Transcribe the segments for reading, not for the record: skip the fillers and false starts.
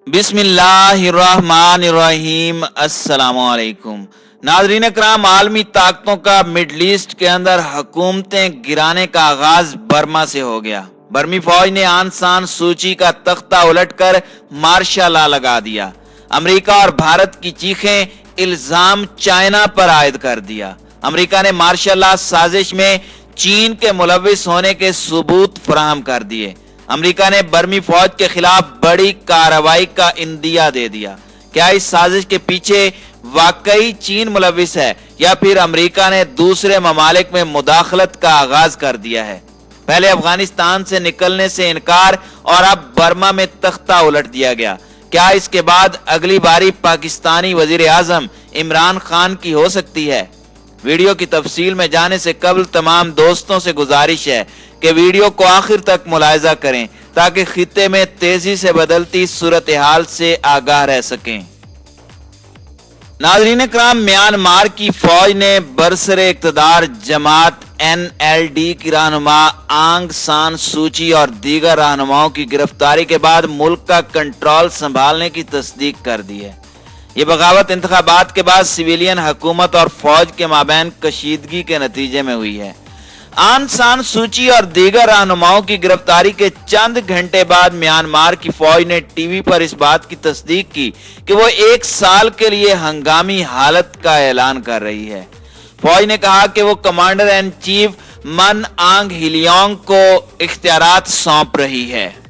बिस्मिल्लाहिर्रहमानिर्रहीम। अस्सलाम वालेकुम। नाज़रीन इकराम, आलमी ताकतों का मिडल ईस्ट के अंदर हुकूमतें गिराने का आगाज बर्मा से हो गया। बर्मी फौज ने आन सान सूची का तख्ता उलटकर मार्शल लॉ लगा दिया। अमेरिका और भारत की चीखें, इल्जाम चाइना पर आयद कर दिया। अमेरिका ने मार्शल लॉ साजिश में चीन के मुलविस होने के सबूत फराहम कर दिए। अमेरिका ने बर्मी फौज के खिलाफ बड़ी कार्रवाई का इंदिया दे दिया। क्या इस साजिश के पीछे वाकई चीन मुलविस है या फिर अमेरिका ने दूसरे ममालिक में मुदाखलत का आगाज कर दिया है? पहले अफगानिस्तान से निकलने से इनकार और अब बर्मा में तख्ता उलट दिया गया। क्या इसके बाद अगली बारी पाकिस्तानी वजीर आजम इमरान खान की हो सकती है? वीडियो की तफसील में जाने से कबल तमाम दोस्तों से गुजारिश है कि वीडियो को आखिर तक मुलाहिजा करें ताकि खित्ते में तेजी से बदलती सूरत हाल से आगाह रह सकें। नाज़रीन इकराम, म्यांमार की फौज ने बरसरे इक़्तिदार जमात NLD की रहनुमा आंग सान सूची और दीगर रहनुमाओं की गिरफ्तारी के बाद मुल्क का कंट्रोल संभालने की तस्दीक कर दी है। ये बगावत इंतखाबात के बाद सिविलियन हुकूमत और फौज के माबैन कशीदगी के नतीजे में हुई है। आन सान सूची और दीगर रहनुमाओं की गिरफ्तारी के चंद घंटे बाद म्यांमार की फौज ने टीवी पर इस बात की तस्दीक की कि वो 1 साल के लिए हंगामी हालत का ऐलान कर रही है। फौज ने कहा कि वो कमांडर इन चीफ मन आंग हिलियांग को इख्तियारात सौंप रही है।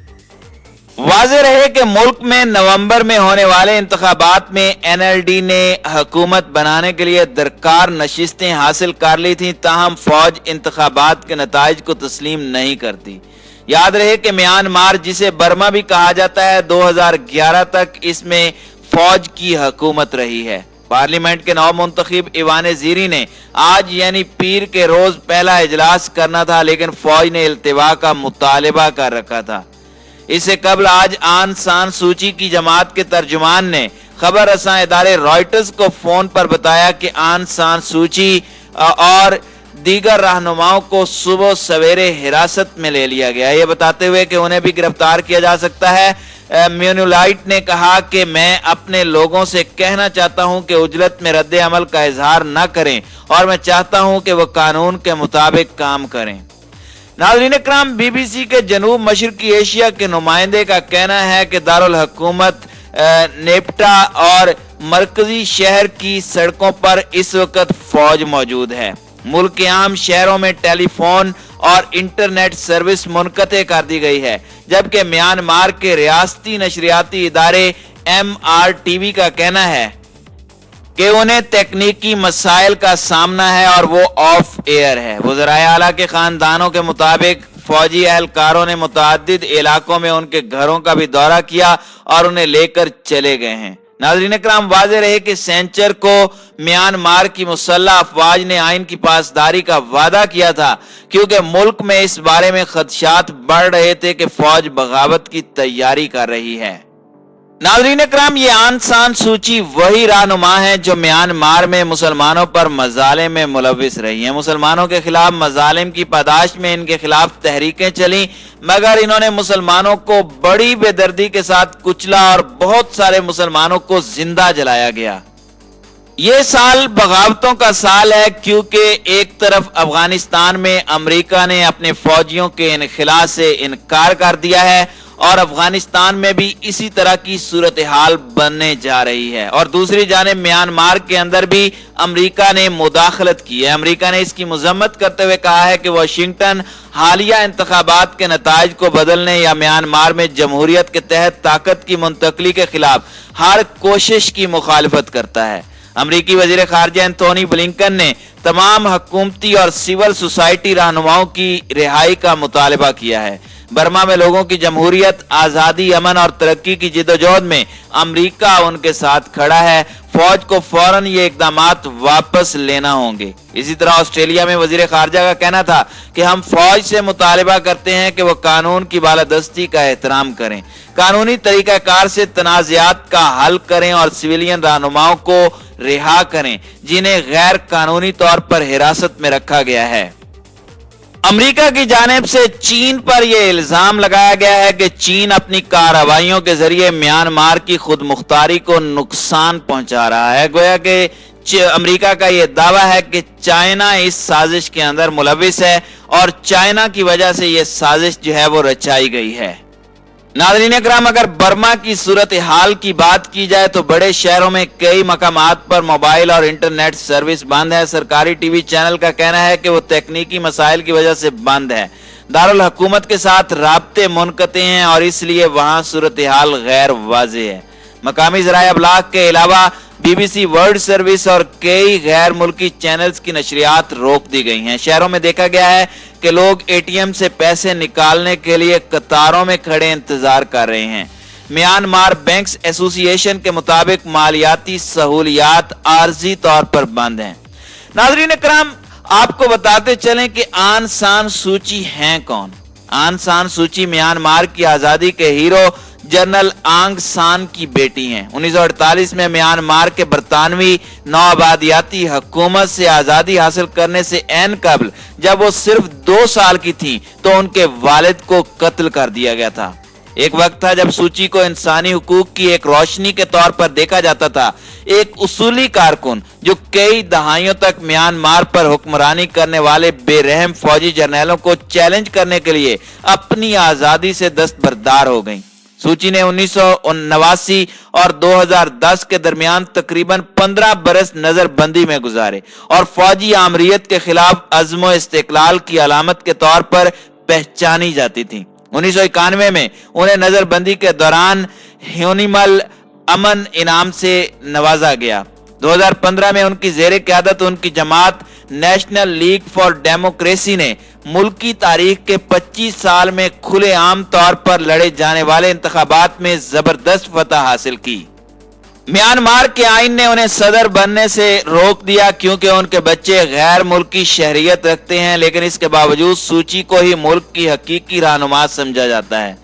वाज़ेह रहे कि मुल्क में नवंबर में होने वाले इंतखाबात में NLD ने हुकूमत बनाने के लिए दरकार नशिस्तें हासिल कर ली थी, ताहम फौज इंतखाबात के नताइज को तस्लीम नहीं करती। याद रहे कि म्यांमार, जिसे बर्मा भी कहा जाता है, 2011 तक इसमें फौज की हुकूमत रही है। पार्लियामेंट के नौ मुंतखब ईवान ज़ीरी ने आज यानी पीर के रोज पहला इजलास करना था, लेकिन फौज ने इल्तिवा का मुतालबा कर रखा था। इससे कबल आज आन सान सूची की जमात के तर्जुमान ने खबर रसां इदारे रॉयटर्स को फोन पर बताया कि आन सान सूची और दीगर रहनुमाओं को सुबह सवेरे हिरासत में ले लिया गया, ये बताते हुए कि उन्हें भी गिरफ्तार किया जा सकता है। म्यूनुलाइट ने कहा कि मैं अपने लोगों से कहना चाहता हूं कि उजलत में रद्द अमल का इजहार न करें और मैं चाहता हूं कि वह कानून के मुताबिक काम करें। नाज़रीन इकराम, BBC के जनूब मशरकी एशिया के नुमाइंदे का कहना है कि दारुल हुकूमत नेप्टा और मरकजी शहर की सड़कों पर इस वक्त फौज मौजूद है। मुल्क के आम शहरों में टेलीफोन और इंटरनेट सर्विस मुनक़ते कर दी गई है, जबकि म्यांमार के रियासती नशरियाती इदारे MRTV का कहना है कि उन्हें तकनीकी मसाइल का सामना है और वो ऑफ एयर है। वज़राए आला के खानदानों के मुताबिक फौजी एहलकारों ने मुतअद्दिद इलाकों में उनके घरों का भी दौरा किया और उन्हें लेकर चले गए हैं। नाज़रीन इकराम, वाज़ेह रहे कि सेंचर को म्यांमार की मुसल्लह अफवाज ने आइन की पासदारी का वादा किया था, क्योंकि मुल्क में इस बारे में खदशात बढ़ रहे थे कि फौज बगावत की तैयारी कर रही है। नाज़रीन इकराम, ये आन सान सूची वही रहनुमा है जो म्यांमार में मुसलमानों पर मजालिम में मुलविस रही हैं। मुसलमानों के खिलाफ मजालिम की पादाश में इनके खिलाफ तहरीकें चली, मगर इन्होंने मुसलमानों को बड़ी बेदर्दी के साथ कुचला और बहुत सारे मुसलमानों को जिंदा जलाया गया। ये साल बगावतों का साल है, क्योंकि एक तरफ अफगानिस्तान में अमेरिका ने अपने फौजियों के इनखला से इनकार कर दिया है और अफगानिस्तान में भी इसी तरह की सूरत हाल बनने जा रही है, और दूसरी जानिब म्यांमार के अंदर भी अमेरिका ने मुदाखलत की है। अमेरिका ने इसकी मजम्मत करते हुए कहा है कि वाशिंगटन हालिया इंतखाबात के नताइज को बदलने या म्यांमार में जमहूरियत के तहत ताकत की मुंतकली के खिलाफ हर कोशिश की मुखालिफत करता है। अमरीकी वजीर खारजा एंथोनी ब्लिंकन ने तमाम हुकूमती और सिविल सोसाइटी रहनुमाओं की रिहाई का मुतालबा किया है। बर्मा में लोगों की जमहूरियत, आजादी, अमन और तरक्की की जिद्दोजहद में अमेरिका उनके साथ खड़ा है। फौज को फौरन ये इकदामात वापस लेना होंगे। इसी तरह ऑस्ट्रेलिया में वजीर खारजा का कहना था कि हम फौज से मुतालबा करते हैं कि वह कानून की बालादस्ती का एहतराम करें, कानूनी तरीकाकार से तनाज़ात का हल करें और सिविलियन रहनुमाओं को रिहा करें जिन्हें गैर कानूनी तौर पर हिरासत में रखा गया है। अमेरिका की जानिब से चीन पर यह इल्जाम लगाया गया है कि चीन अपनी कार्रवाइयों के जरिए म्यांमार की खुद मुख्तारी को नुकसान पहुंचा रहा है। गोया कि अमेरिका का यह दावा है कि चाइना इस साजिश के अंदर मुलविस है और चाइना की वजह से यह साजिश जो है वो रचाई गई है। नाज़रीन इकराम, अगर बर्मा की सूरत हाल की बात की जाए तो बड़े शहरों में कई मकामात पर मोबाइल और इंटरनेट सर्विस बंद है। सरकारी टीवी चैनल का कहना है कि वो तकनीकी मसाइल की वजह से बंद है। दारुल हुकूमत के साथ राब्ते मुनक़ते हैं और इसलिए वहां सूरत हाल गैर वाज़ेह है। मकामी ज़राए अबलाग के अलावा BBC वर्ल्ड सर्विस और कई गैर मुल्की चैनल्स की नशरियात रोक दी गई हैं। शहरों में देखा गया है कि लोग ATM से पैसे निकालने के लिए कतारों में खड़े इंतजार कर रहे हैं। म्यांमार बैंक्स एसोसिएशन के मुताबिक मालियाती सहूलियात आर्जी तौर पर बंद हैं। नाज़रीन इकराम, आपको बताते चलें कि आंग सान सूची हैं कौन। आंग सान सूची म्यांमार की आजादी के हीरो जनरल आंग सान की बेटी हैं। 1948 में म्यांमार के बरतानवी नौआबादियाती हुकूमत से आजादी हासिल करने से ऐन कबल जब वो सिर्फ 2 साल की थी तो उनके वालिद को कत्ल कर दिया गया था। एक वक्त था जब सूची को इंसानी हुकूक की एक रोशनी के तौर पर देखा जाता था। एक उसूली कारकुन जो कई दहाइयों तक म्यांमार पर हुक्मरानी करने वाले बेरहम फौजी जर्नलों को चैलेंज करने के लिए अपनी आजादी से दस्तबरदार हो गई। सूची ने 1989 और 2010 के दरमियान तकरीबन 15 बरस नजरबंदी में गुजारे और फौजी आमरीत के खिलाफ अज़्म इस्तिक़लाल की अलामत के तौर पर पहचानी जाती थी। 1991 में उन्हें नजरबंदी के दौरान ह्यूनिमल अमन इनाम से नवाजा गया। 2015 में उनकी ज़ेरे क़यादत उनकी जमात नेशनल लीग फॉर डेमोक्रेसी ने मुल्की तारीख के 25 साल में खुले आम तौर पर लड़े जाने वाले इंतखाबात में जबरदस्त फतह हासिल की। म्यांमार के आइन ने उन्हें सदर बनने से रोक दिया क्योंकि उनके बच्चे गैर मुल्की शहरियत रखते हैं, लेकिन इसके बावजूद सूची को ही मुल्क की हकीकी रहनुमा समझा जाता है।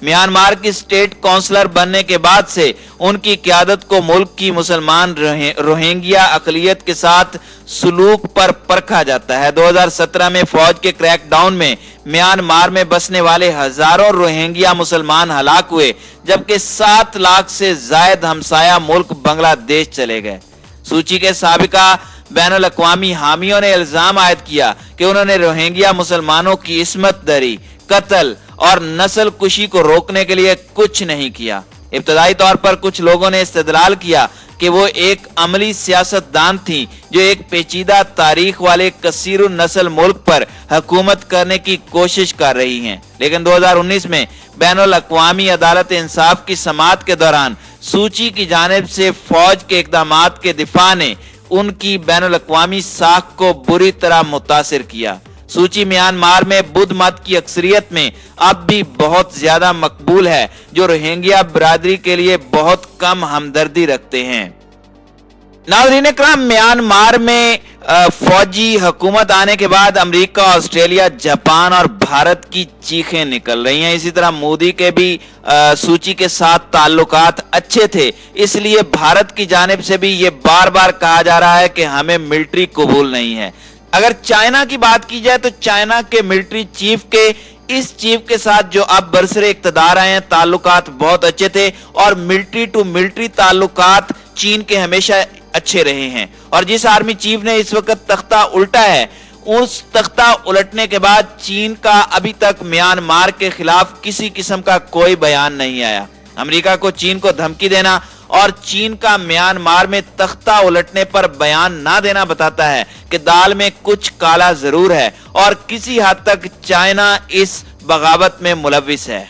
म्यांमार की स्टेट काउंसलर बनने के बाद से उनकी क़यादत को मुल्क की मुसलमान रोहिंग्या अक़लियत के साथ सुलूक पर परखा जाता है। 2017 में फौज के क्रैकडाउन में म्यांमार में बसने वाले हजारों रोहिंग्या मुसलमान हलाक हुए, जबकि 7 लाख से जायद हमसाया मुल्क बांग्लादेश चले गए। सूची के साबिका बैनुल अक़वामी हामियों ने इल्जाम आयद किया कि उन्होंने रोहिंग्या मुसलमानों की इस्मत दरी, कत्ल और नस्ल कुशी को रोकने के लिए कुछ नहीं किया। इब्तदाई तौर पर कुछ लोगों ने इस्तेदलाल किया कि वो एक अमली सियासतदान थी जो एक पेचीदा तारीख वाले कसीरुन नस्ल मुल्क पर हुकूमत करने की कोशिश कर रही हैं, लेकिन 2019 में बैनुल अक़वामी अदालत इंसाफ की समाअत के दौरान सूची की जानिब से फौज के इक़दामात के दिफा ने उनकी बैनुल अक़वामी साख को बुरी तरह मुतासिर किया। सूची म्यांमार में बुद्ध मत की अक्सरियत में अब भी बहुत ज्यादा मकबूल है, जो रोहिंग्या बरादरी के लिए बहुत कम हमदर्दी रखते हैं। नाज़रीन इकराम, म्यांमार में फौजी हुकूमत आने के बाद अमेरिका, ऑस्ट्रेलिया, जापान और भारत की चीखें निकल रही हैं। इसी तरह मोदी के भी सूची के साथ ताल्लुकात अच्छे थे, इसलिए भारत की जानिब से भी ये बार बार कहा जा रहा है कि हमें मिलिट्री कबूल नहीं है। अगर चाइना की बात की जाए तो चाइना के मिलिट्री चीफ के इस चीफ के साथ जो अब बरसरे इक़्तिदार आए हैं ताल्लुकात बहुत अच्छे थे और मिलिट्री टू मिलिट्री ताल्लुकात चीन के हमेशा अच्छे रहे हैं। और जिस आर्मी चीफ ने इस वक्त तख्ता उल्टा है, उस तख्ता उलटने के बाद चीन का अभी तक म्यांमार के खिलाफ किसी किस्म का कोई बयान नहीं आया। अमेरिका को चीन को धमकी देना और चीन का म्यांमार में तख्ता उलटने पर बयान ना देना बताता है कि दाल में कुछ काला जरूर है और किसी हद तक चाइना इस बगावत में मुलविस है।